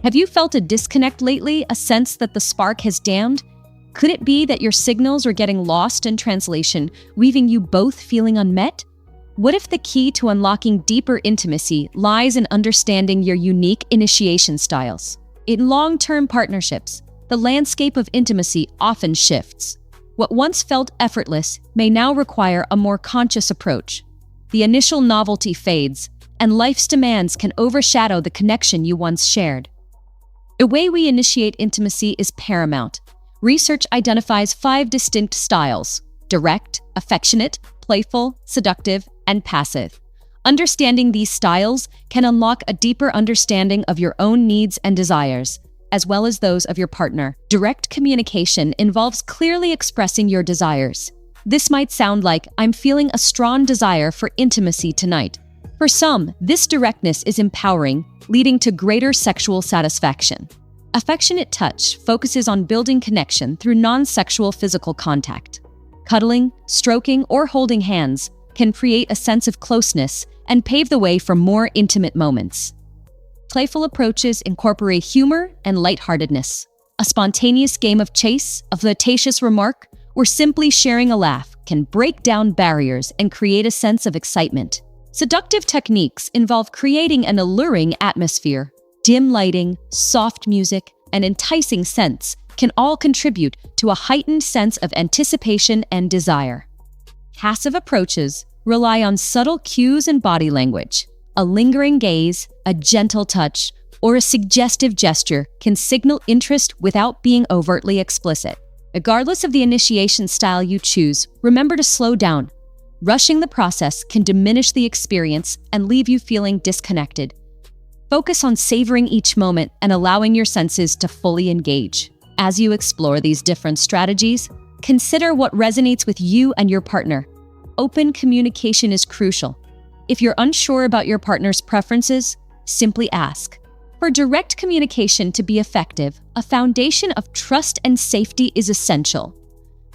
Have you felt a disconnect lately, a sense that the spark has dimmed? Could it be that your signals are getting lost in translation, leaving you both feeling unmet? What if the key to unlocking deeper intimacy lies in understanding your unique initiation styles? In long-term partnerships, the landscape of intimacy often shifts. What once felt effortless may now require a more conscious approach. The initial novelty fades, and life's demands can overshadow the connection you once shared. The way we initiate intimacy is paramount. Research identifies 5 distinct styles: direct, affectionate, playful, seductive, and passive. Understanding these styles can unlock a deeper understanding of your own needs and desires, as well as those of your partner. Direct communication involves clearly expressing your desires. This might sound like, "I'm feeling a strong desire for intimacy tonight." For some, this directness is empowering, leading to greater sexual satisfaction. Affectionate touch focuses on building connection through non-sexual physical contact. Cuddling, stroking, or holding hands can create a sense of closeness and pave the way for more intimate moments. Playful approaches incorporate humor and lightheartedness. A spontaneous game of chase, a flirtatious remark, or simply sharing a laugh can break down barriers and create a sense of excitement. Seductive techniques involve creating an alluring atmosphere. Dim lighting, soft music, and enticing scents can all contribute to a heightened sense of anticipation and desire. Passive approaches rely on subtle cues and body language. A lingering gaze, a gentle touch, or a suggestive gesture can signal interest without being overtly explicit. Regardless of the initiation style you choose, remember to slow down. Rushing the process can diminish the experience and leave you feeling disconnected. Focus on savoring each moment and allowing your senses to fully engage. As you explore these different strategies, consider what resonates with you and your partner. Open communication is crucial. If you're unsure about your partner's preferences, simply ask. For direct communication to be effective, a foundation of trust and safety is essential.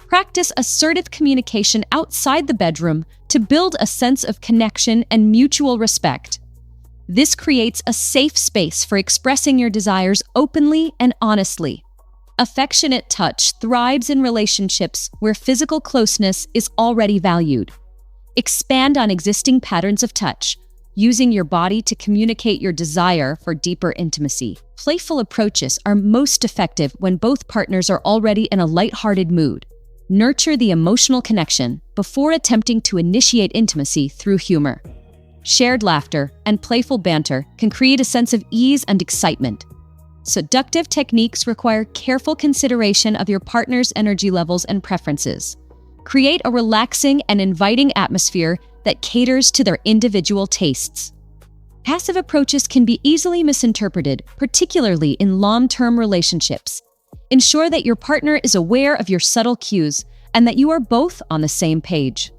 Practice assertive communication outside the bedroom to build a sense of connection and mutual respect. This creates a safe space for expressing your desires openly and honestly. Affectionate touch thrives in relationships where physical closeness is already valued. Expand on existing patterns of touch, using your body to communicate your desire for deeper intimacy. Playful approaches are most effective when both partners are already in a lighthearted mood. Nurture the emotional connection before attempting to initiate intimacy through humor. Shared laughter and playful banter can create a sense of ease and excitement. Seductive techniques require careful consideration of your partner's energy levels and preferences. Create a relaxing and inviting atmosphere that caters to their individual tastes. Passive approaches can be easily misinterpreted, particularly in long-term relationships. Ensure that your partner is aware of your subtle cues and that you are both on the same page.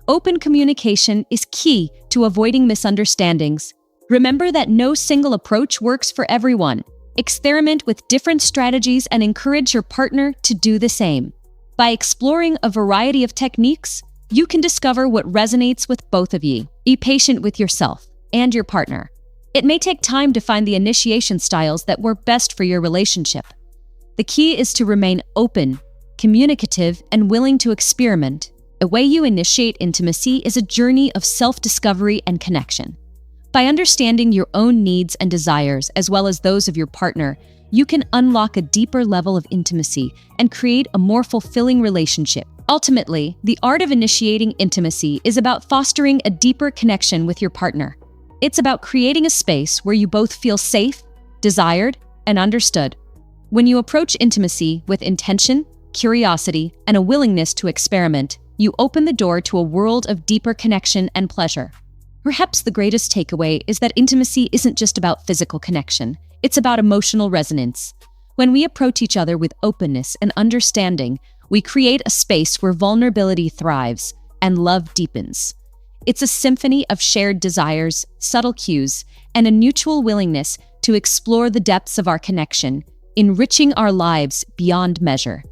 Open communication is key to avoiding misunderstandings. Remember that no single approach works for everyone. Experiment with different strategies and encourage your partner to do the same. By exploring a variety of techniques, you can discover what resonates with both of you. Be patient with yourself and your partner. It may take time to find the initiation styles that work best for your relationship. The key is to remain open, communicative, and willing to experiment. The way you initiate intimacy is a journey of self-discovery and connection. By understanding your own needs and desires, as well as those of your partner, you can unlock a deeper level of intimacy and create a more fulfilling relationship. Ultimately, the art of initiating intimacy is about fostering a deeper connection with your partner. It's about creating a space where you both feel safe, desired, and understood. When you approach intimacy with intention, curiosity, and a willingness to experiment, you open the door to a world of deeper connection and pleasure. Perhaps the greatest takeaway is that intimacy isn't just about physical connection. It's about emotional resonance. When we approach each other with openness and understanding, we create a space where vulnerability thrives and love deepens. It's a symphony of shared desires, subtle cues, and a mutual willingness to explore the depths of our connection, enriching our lives beyond measure.